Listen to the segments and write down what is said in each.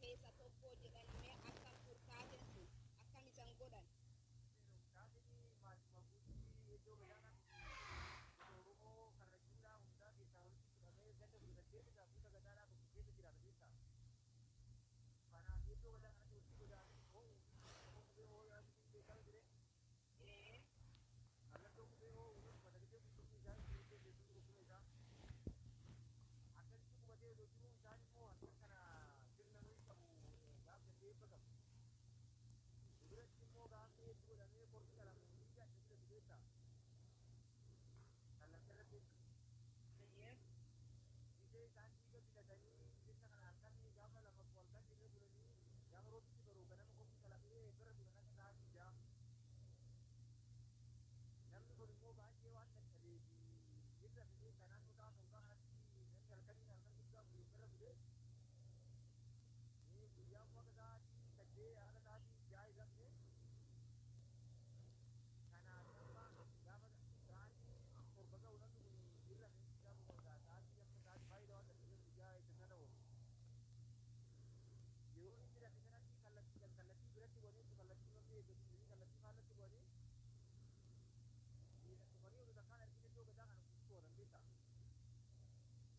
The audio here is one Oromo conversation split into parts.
keessa tokko jedhamee akkam furtaateen sun akkam isaan godhan.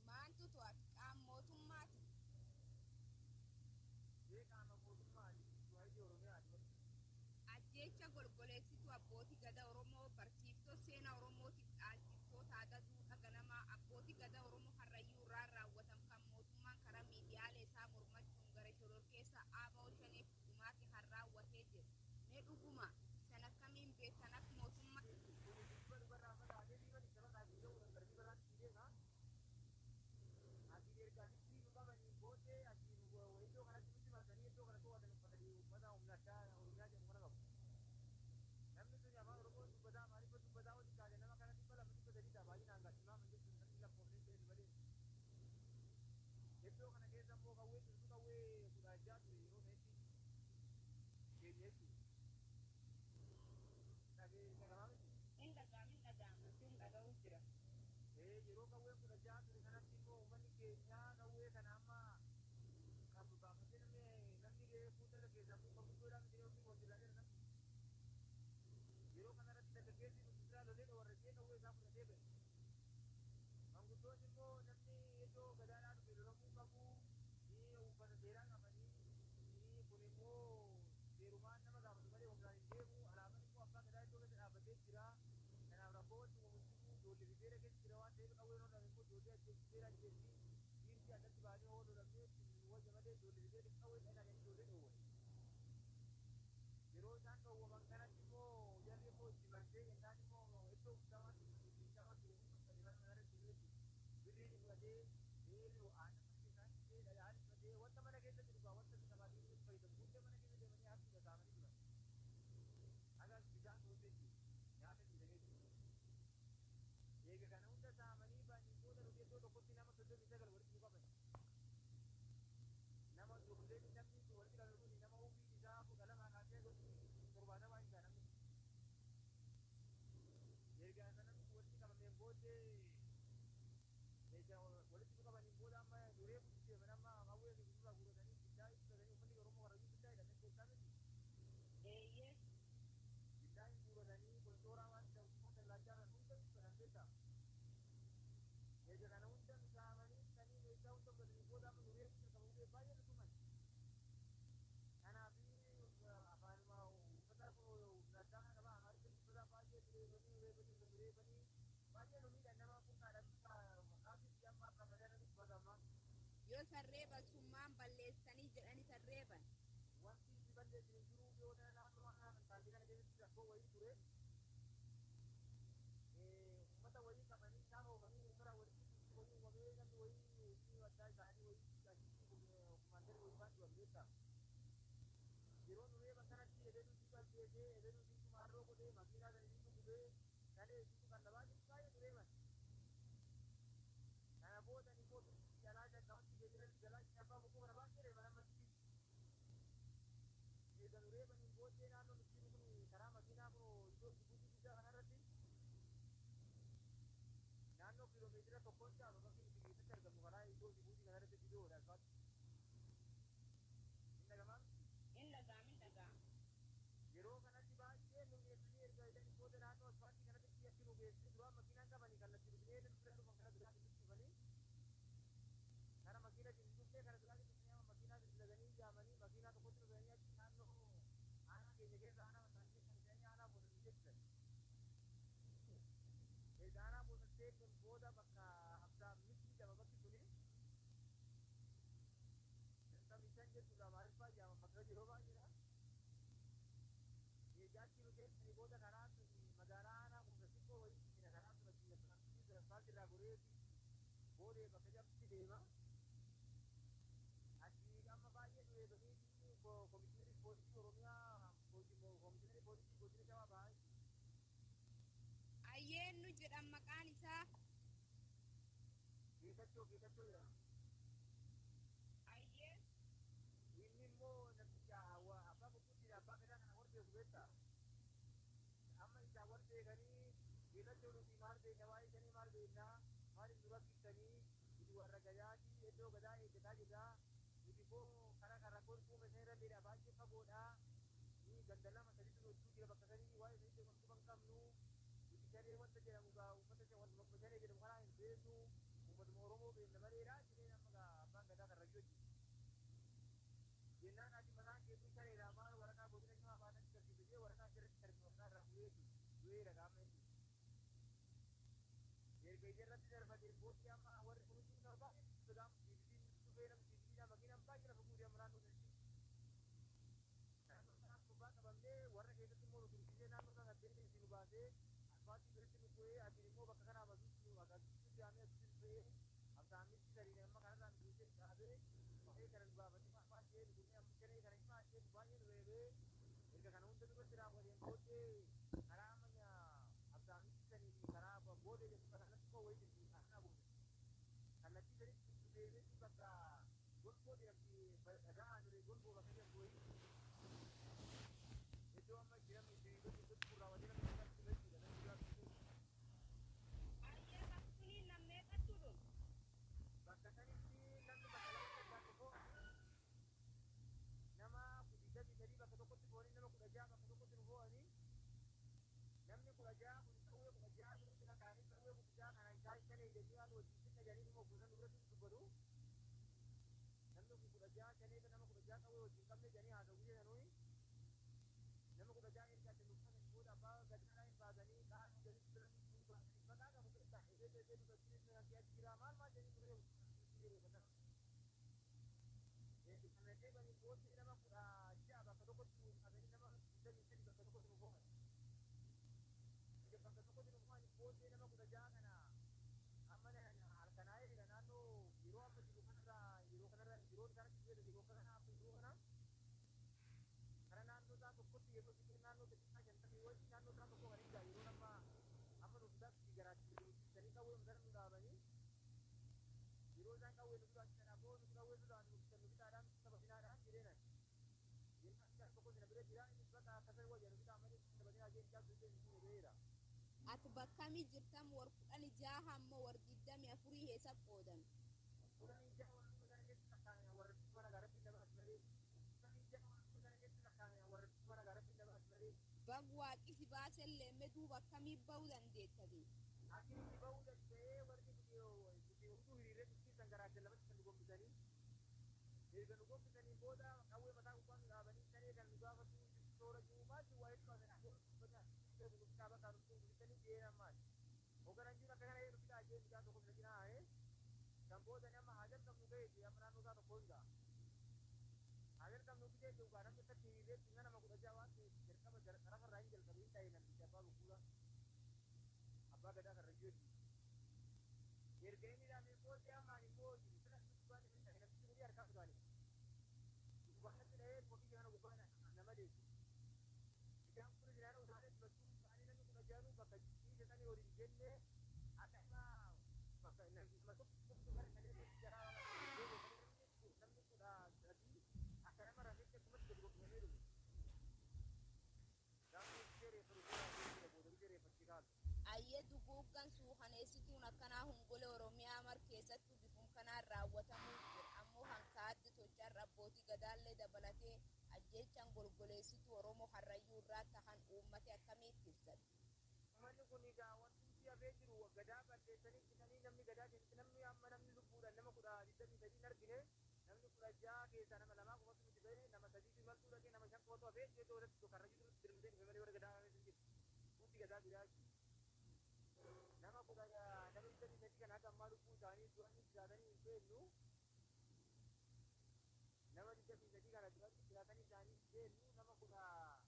Maantu to'atu qaama mootummaati. Ajjeecha golgoleessituu abbootii gadaa Oromoo barsiiftota seenaa Oromootiif dhaalchiftoota aadaa duudhaa ganamaa abbootii gadaa Oromoo Harrayyuu irraa raawwatan kan mootummaan karaa miidiyaalee isaa mormachuun gara shororkeessa ABO shaneef dhumaatii har raawwatee jira. Mee dhuguma san akkamiin beektan akka mootummaa hin dhaga'amu sun dhaga'uu jira. Yoo sarreeban summaan balleessanii jedhani sarreeban. jedhama maqaan isaa. Geetachoo jedhama. Ayyee. Inni immoo namicha abbaa gurguddiidha abbaa gadaa kana hordeessu beektaa. Amma isaa hordeeganii geetachoo nuti maal beekna waa'ee isanii maal beeknaa maaliif nu rakkistanii nuti warra gadaatii iddoo gadaa eeggataa jirra. Nuti immoo karaa rakkoon fuuma isa irra dheeraa baay'ee fagoodha. Ni ganda lama sadiitu nuti jira bakka sanii waa'ee isanii beekumsa hin qabnu. Nuti shalee wanta jedhamu gaa uummata shalee jedhamu kanaa hin beeknu. Uummatuma Oromoo beekna maleedha. Jireen amma abbaan gadaa kan rakkoo jiru. Jennaan ati manaan keessu shaleedha maal waraqaa godina cimaa baatatti garsiisee waraqaa asirratti darbii waraqaa irraa bu'eetu du'eera qaama inni. Erga ijarratti darbatee booddee amma warri kunuunsi hin barbaade sodaam diibisiin dhufee namni diibisiidhaa makiinaan baay'ee lafa guutee amraan nuti. Naannoo sanaan gubbaa qabamnee warra keessatti immoo nu tursiisee naannoo sana deemee isin nu baasee asfaaltii biratti nu bu'ee atiin immoo bakka kanaa basuutti nu agarsiisu jaamee asitti bu'ee absaamitti sadii amma kanarraa nu buusee dhaabee baay'ee kana nu baafatee baay'ee nu buusee amma kenee kana himaa ishee baay'ee nu reebee erga kana hunda duratti raawwateen booddee karaa amanya absaamitti sanii karaa boodee jedhu kanatti koo wayii jirti kanaa boode kallattii sanitti nu deemee bakka golboo jedhamti dhagaa ture golboo bakka jedhamtu wayii iddoo amma jiramni itti gotti raawwatee namni kanatti beekudha namni jiraatu. Ayyee bakka suniin nammeeqattu dhum. Bakka sanitti namni bakka lamatti jiraatu fo'anii nama 23 bakka tokkotti fo'anii nama 16 bakka tokkotti nu fo'anii namni 16 kun qawwee 16 kun kakaanii qawwee 16 kana isaa shanee jedhanii waan wajjin sinna jedhanii immoo kuusan duratti dubbatu namni kun 16 shanee nama 16 qawwee wajjin qabne jedhanii haasa'uu jedhanuu nama 16 erga itti nuffatan booda abbaa gadaadhaa hin baasanii qaanii jedhanii duratti dubbatan maqaa qabu keessaa eebbee dubbachuu keessatti achi jira maal jedhanii turee kanadhee banii booddee nama 16 bakka tokkotti qabanii nama 23 bakka tokkotti nu fo'an. Bakka tokkotti nu fo'an booddee nama 16 kana amma halkanaa'ee jira naannoo yeroo amma jiru kanarraa yeroo isaanitti jedhu yeroo kana kara naannoo isaa tokkotti yeroo sibiila naannoo xixiqqaa shantamii wayii naannoo isaa tokko kan egaa yeroo amma nu bidaatti garaatti sanii qawwee nu nu dhaabanii yeroo isaan qawwee nu bidaatti sana boo nu qawwee nu bitaadhaan sababiinaadhaan jireenan jennaan isaan tokko sina bira jira innis bakka akkasii wayya nu bitaa malee sababiinaa jeen jaabdu jeen nu beera. Ati bakkamii jirtam war 16 hamma war 24 heessa qoodan. 16 war 16 keessa takkaan warra mana gaaratti dabaas malee 16 war 16 keessa takkaan warra mana gaaratti dabaas malee. Bag waaqisi baasellee meduu bakkamii bahuu dandeettati. Akkinitti bahuu danda'ee warri hunduu hiriiree tursiisan garaagara lamatti kan nu gombisanii erga nu gombisanii booda qawwee mataa gubbaa nu dhaabanii shanee kan nu gaafatu toora jiru maali waa hedduu kitaaba kan nu bitanii jeenan maali hoogganan jiru akka kana jedhu bitaa jeen bitaa tokko fila cinaa kan booda nama hajar qabnu ga'e amma naannoo isaa tokko hingaa hajar qabnu bitee jiru gaa namni akkatti hiriiree tunga nama 16 waan ta'eef jalqaba garafarraa hin jalqabe hin ta'e namtichi abbaa gurgura abbaa gadaa kan rayyoo erga inni dhaabee booddee ammaan immoo jiru sana dubbaan inni ta'e namtichi nuti harkaa fudhaale gubbaatti dhahee kophii kana gubbaa nama deessu isaan kun jiraana utaalee dubartuun isaanii namni 16 bakka jiisa sanii waliin jennee akka isaa bakka nama tokko gara kalee jaraa namni 13 akka nama rafetti akkumatti gadi gombifamee dhufe gaafni jeeree furuu booda jeeree fakkii Ayyee duguuggan suukaneessituun akkanaa hungolee Oromiyaa mar keessattuu bifum kanaan raawwatamuu jira. Ammoo hankaaddi tochaan abbootii gadaallee dabalatee ajjeechaan golgoleessituu Oromoo Harrayyuu irraa tahan uummate akkamitti ibsatu. Uummanni kun egaa wanti nuti hafee jiru gadaa balleessanii bitanii namni gadaa keessatti namni amma namni lubbuudhaan nama 23 argine namni 16 keessaa nama 2 qofatu nuti ba'e nama 3 maltuu dhaqee nama 5 qofatu hafee iddoo irratti Harrayyuu duratti dirmsee dhufe malee warra gadaa keessatti jiru. Hundi gadaa biraa nama 23 kan akka ammaa lubbuu isaanii du'anii jiraatanii hin beeknu nama 23 kana du'anii jiraatanii isaanii hin beeknu nama 16 kana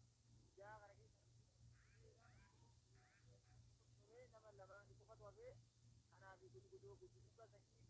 keessa nama lamaan qofatu hafee kanaaf guddaa sanyii